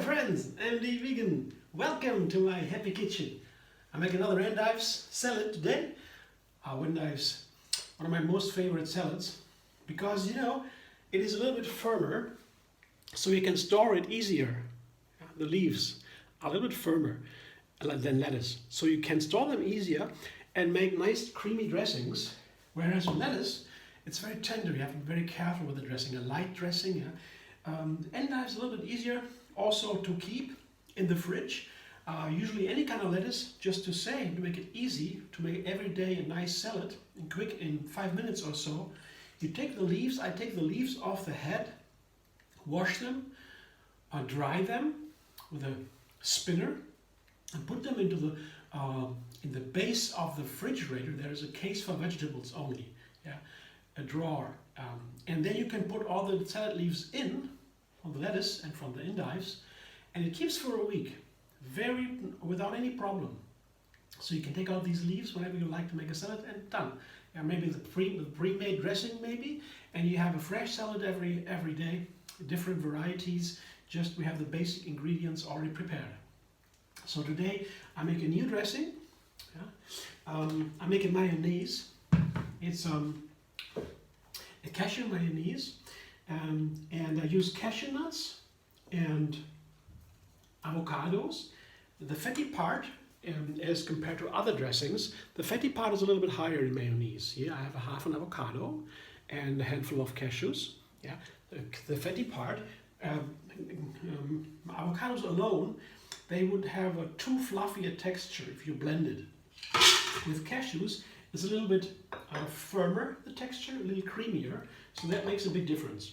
friends, I'm the vegan. Welcome to my happy kitchen. I make another endives salad today. Endives, one of my most favorite salads, because it is a little bit firmer, so you can store it easier. The leaves are a little bit firmer than lettuce, so you can store them easier and make nice creamy dressings. Whereas with lettuce, it's very tender. You have to be very careful with the dressing. A light dressing. Endives a little bit easier also to keep in the fridge. Usually any kind of lettuce, just to make it easy to make every day a nice salad, and quick in 5 minutes or so. You take the leaves, I take the leaves off the head, wash them, dry them with a spinner, and put them into the in the base of the refrigerator. There is a case for vegetables only, a drawer, and then you can put all the salad leaves in from the lettuce and from the endives, and it keeps for a week, without any problem. So you can take out these leaves whenever you like to make a salad, and done. Maybe the pre-made dressing, maybe, and you have a fresh salad every day, different varieties. Just we have the basic ingredients already prepared. So today I make a new dressing. I make a mayonnaise. It's a cashew mayonnaise, and I use cashew nuts and avocados. The fatty part, as compared to other dressings, the fatty part is a little bit higher in mayonnaise. Here I have half an avocado and a handful of cashews. The fatty part, avocados alone, they would have a too fluffy a texture if you blend it. With cashews, it's a little bit firmer, the texture, a little creamier, so that makes a big difference.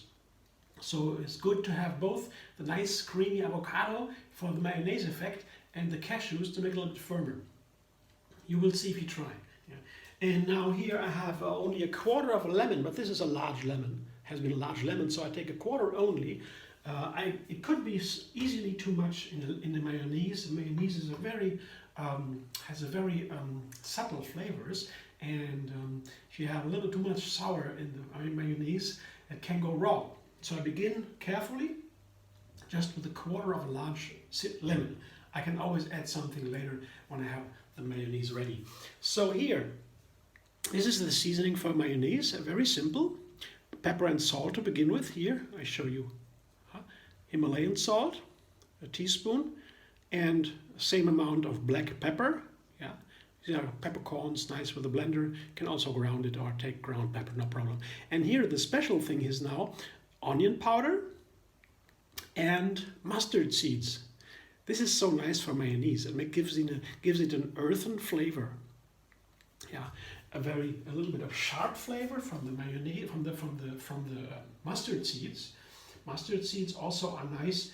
So it's good to have both the nice creamy avocado for the mayonnaise effect and the cashews to make it a little bit firmer. You will see if you try. And now here I have only a quarter of a lemon, but this is a large lemon, has been a large lemon, so I take a quarter only. It could be easily too much in the mayonnaise. The mayonnaise is has a very subtle flavors, and if you have a little too much sour in the mayonnaise, it can go wrong. So I begin carefully, just with a quarter of a large lemon. I can always add something later when I have the mayonnaise ready. So here, this is the seasoning for mayonnaise, very simple. Pepper and salt to begin with. Here I show you Himalayan salt, a teaspoon, and same amount of black pepper. These are peppercorns, nice with a blender. You can also ground it or take ground pepper, no problem. And here the special thing is now onion powder and mustard seeds. This is so nice for mayonnaise, and it gives it an earthen flavor. A little bit of sharp flavor from the mayonnaise, from the mustard seeds. Mustard seeds also are nice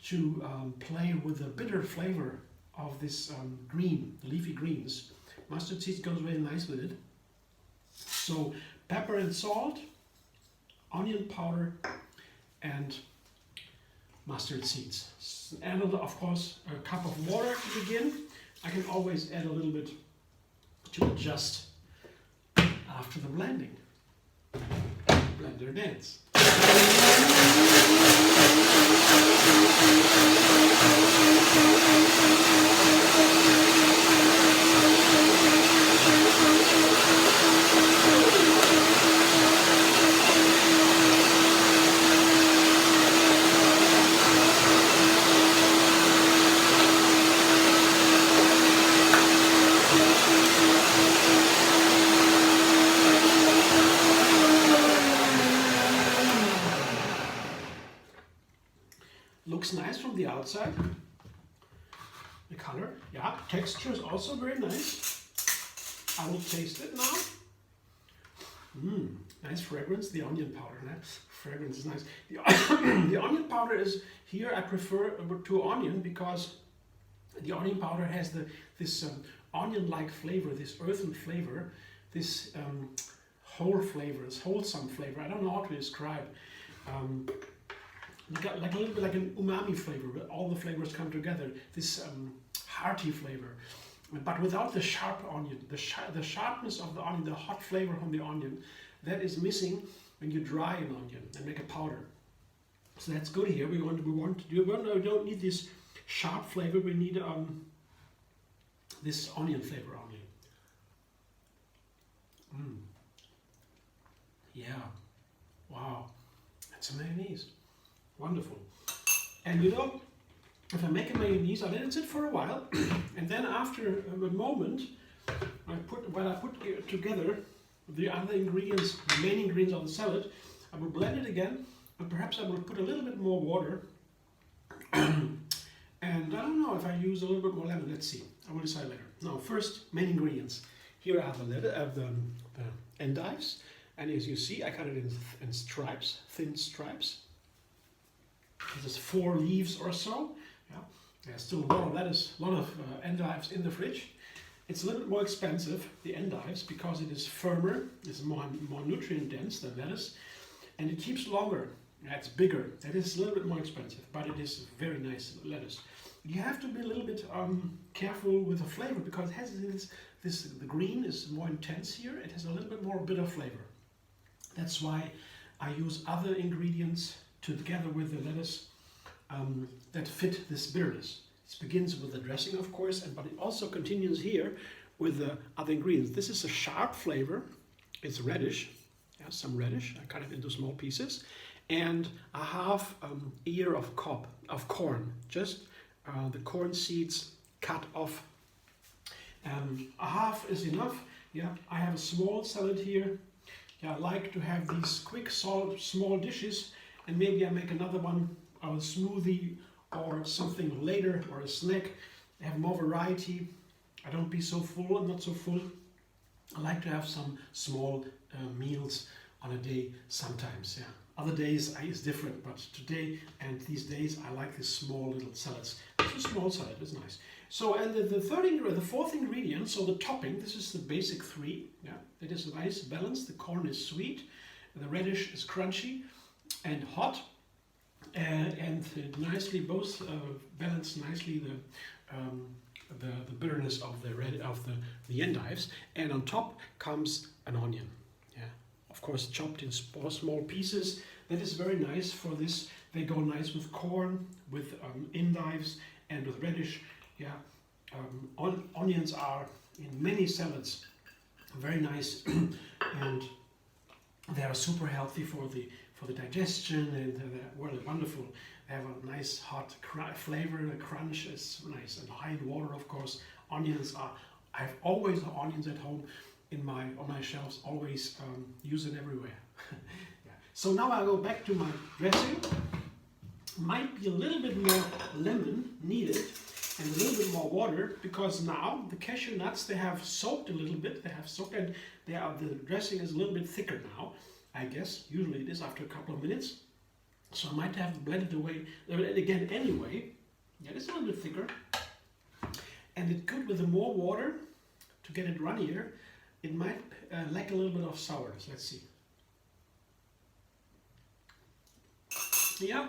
to play with the bitter flavor of this leafy greens. Mustard seeds goes very nice with it. So pepper and salt, onion powder, and mustard seeds. And of course a cup of water to begin. I can always add a little bit to adjust after the blending. Blender dance. Looks nice from the outside. The color, texture is also very nice. I will taste it now. Nice fragrance. The onion powder, fragrance is nice. The onion powder is here. I prefer to onion because the onion powder has this onion-like flavor, this earthen flavor, this whole flavor, this wholesome flavor. I don't know how to describe. You got like a little bit like an umami flavor, where all the flavors come together. This hearty flavor, but without the sharp onion. The sharpness of the onion, the hot flavor from the onion, that is missing when you dry an onion and make a powder. So that's good here. We don't need this sharp flavor. We need this onion flavor only. Yeah. Wow. That's a mayonnaise. Wonderful. And you know, if I make a mayonnaise, I let it sit for a while, and then after a moment, when I put together the other ingredients, the main ingredients of the salad, I will blend it again, and perhaps I will put a little bit more water. And I don't know if I use a little bit more lemon. Let's see. I will decide later. Now, first, main ingredients. Here I have the endives, and as you see, I cut it in stripes, thin stripes. This is 4 leaves or so. Yeah, there's still a lot of lettuce, a lot of endives in the fridge. It's a little bit more expensive, the endives, because it is firmer, it's more nutrient dense than lettuce, and it keeps longer. Yeah, it's bigger. That is a little bit more expensive, but it is very nice lettuce. You have to be a little bit careful with the flavor, because it has the green is more intense here. It has a little bit more bitter flavor. That's why I use other ingredients together with the lettuce that fit this bitterness. It begins with the dressing, of course, but it also continues here with the other ingredients. This is a sharp flavor. It's radish, yeah, some radish. I cut it into small pieces, and a half ear of corn, just the corn seeds cut off. A half is enough. Yeah, I have a small salad here. Yeah, I like to have these quick, small dishes, and maybe I make another one, a smoothie or something later, or a snack. I have more variety. I don't be so full. I'm not so full. I like to have some small meals on a day sometimes. Yeah. Other days is different, but today and these days I like these small little salads. It's a small salad. It's nice. So, and the fourth ingredient, so the topping. This is the basic 3. Yeah, it is a nice balance. The corn is sweet, the radish is crunchy and hot, and nicely both balance nicely the bitterness of the endives, and on top comes an onion. Yeah, of course chopped in small pieces. That is very nice for this. They go nice with corn, with endives, and with radish. Yeah, onions are in many salads very nice, and they are super healthy for the digestion, and they're wonderful. They have a nice hot flavor, the crunch is nice, and high in water, of course. Onions are, I have always onions at home on my shelves, always use it everywhere. Yeah. So now I go back to my dressing. Might be a little bit more lemon needed and a little bit more water, because now the cashew nuts, they have soaked a little bit, and the dressing is a little bit thicker now, I guess. Usually it is after a couple of minutes. So I might have to blend it away again anyway. Yeah, it's a little bit thicker. And it could, with the more water, to get it runnier, it might lack a little bit of sourness. Let's see. Yeah.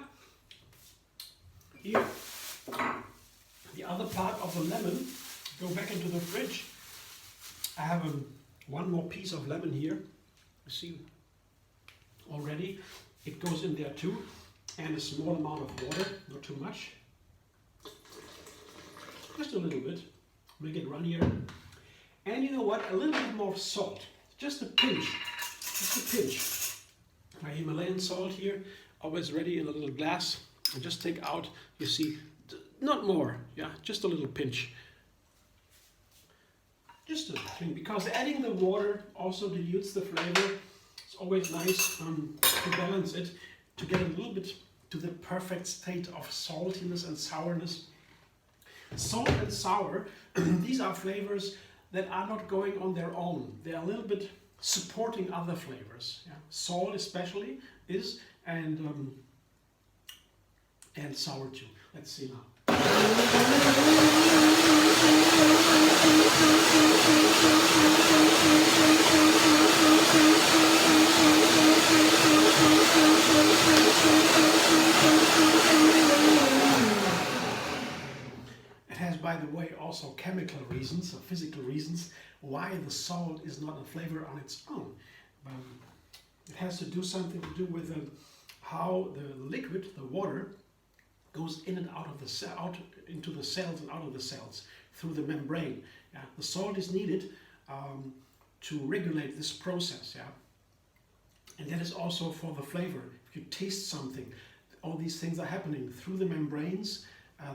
Here, the other part of the lemon, go back into the fridge. I have one more piece of lemon here. You see already. It goes in there too, and a small amount of water, not too much. Just a little bit, make it runnier. And you know what? A little bit more salt, just a pinch, My Himalayan salt here, always ready in a little glass. And just take out, you see, not more, yeah, just a little pinch. Just a thing, because adding the water also dilutes the flavor. It's always nice to balance it, to get a little bit to the perfect state of saltiness and sourness. Salt and sour, these are flavors that are not going on their own. They are a little bit supporting other flavors. Yeah? Salt especially is, and sour too. Let's see now. It has, by the way, also chemical reasons or physical reasons why the salt is not a flavor on its own. It has to do something to do with how the liquid, the water, goes in and out of the cell, out into the cells and out of the cells through the membrane. Yeah? The salt is needed to regulate this process. Yeah? And that is also for the flavor. If you taste something, all these things are happening through the membranes.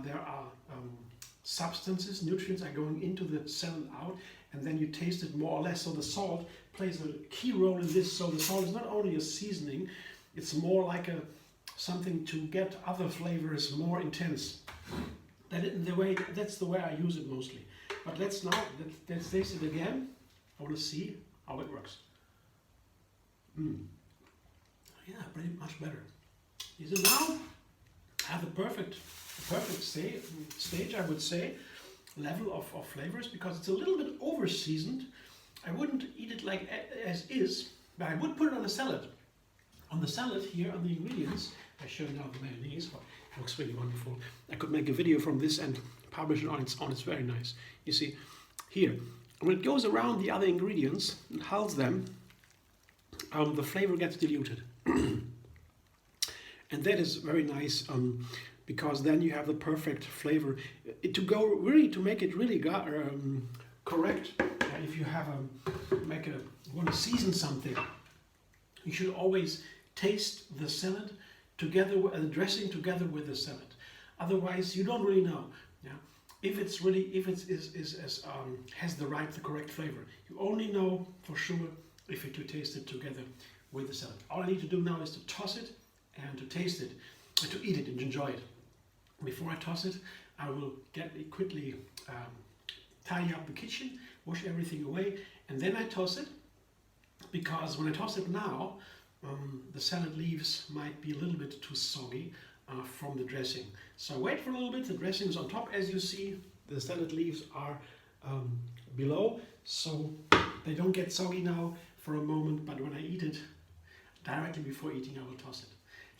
There are substances, nutrients are going into the cell and out, and then you taste it more or less. So the salt plays a key role in this. So the salt is not only a seasoning, it's more like something to get other flavors more intense. That's the way I use it mostly. But let's taste it again. I want to see how it works. Yeah, pretty much better. Is it now? I have the perfect stage, I would say, level of flavors, because it's a little bit over seasoned. I wouldn't eat it like as is, but I would put it on a salad. On the salad here, on the ingredients, I show you now the mayonnaise. It looks really wonderful. I could make a video from this and publish it on its own. It's very nice. You see, here, when it goes around the other ingredients and hulls them, the flavor gets diluted. And that is very nice, because then you have the perfect flavor. To make it really correct, if you have want to season something, you should always taste the salad together, the dressing together with the salad. Otherwise, you don't really know. Yeah, if it has the correct flavor. You only know for sure if you taste it together with the salad. All I need to do now is to toss it and to taste it, and to eat it and enjoy it. Before I toss it, I will quickly tidy up the kitchen, wash everything away, and then I toss it, because when I toss it now, the salad leaves might be a little bit too soggy from the dressing. So wait for a little bit. The dressing is on top, as you see. The salad leaves are below, so they don't get soggy now for a moment, but when I eat it, directly before eating, I will toss it.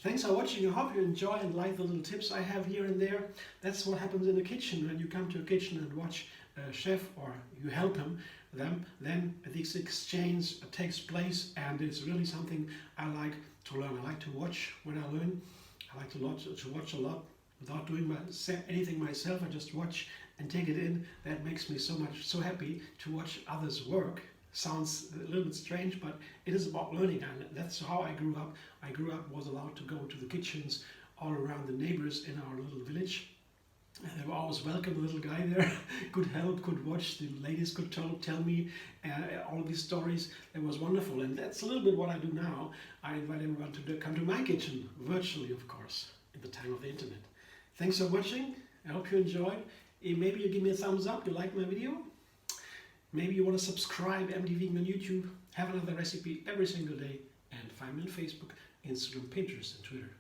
Thanks for watching. I hope you enjoy and like the little tips I have here and there. That's what happens in the kitchen. When you come to a kitchen and watch a chef, or you help them, then this exchange takes place, and it's really something I like to learn. I like to watch when I learn. I like to watch a lot without doing anything myself. I just watch and take it in. That makes me so happy to watch others work. Sounds a little bit strange, but it is about learning, and that's how I grew up. Was allowed to go to the kitchens all around the neighbors in our little village. And they were always welcome, the little guy there, could help, could watch, the ladies could tell me all these stories. It was wonderful, and that's a little bit what I do now. I invite everyone to come to my kitchen, virtually of course, in the time of the internet. Thanks for watching. I hope you enjoyed. Maybe you give me a thumbs up, you like my video. Maybe you want to subscribe, MD Vegan on YouTube, have another recipe every single day, and find me on Facebook, Instagram, Pinterest, and Twitter.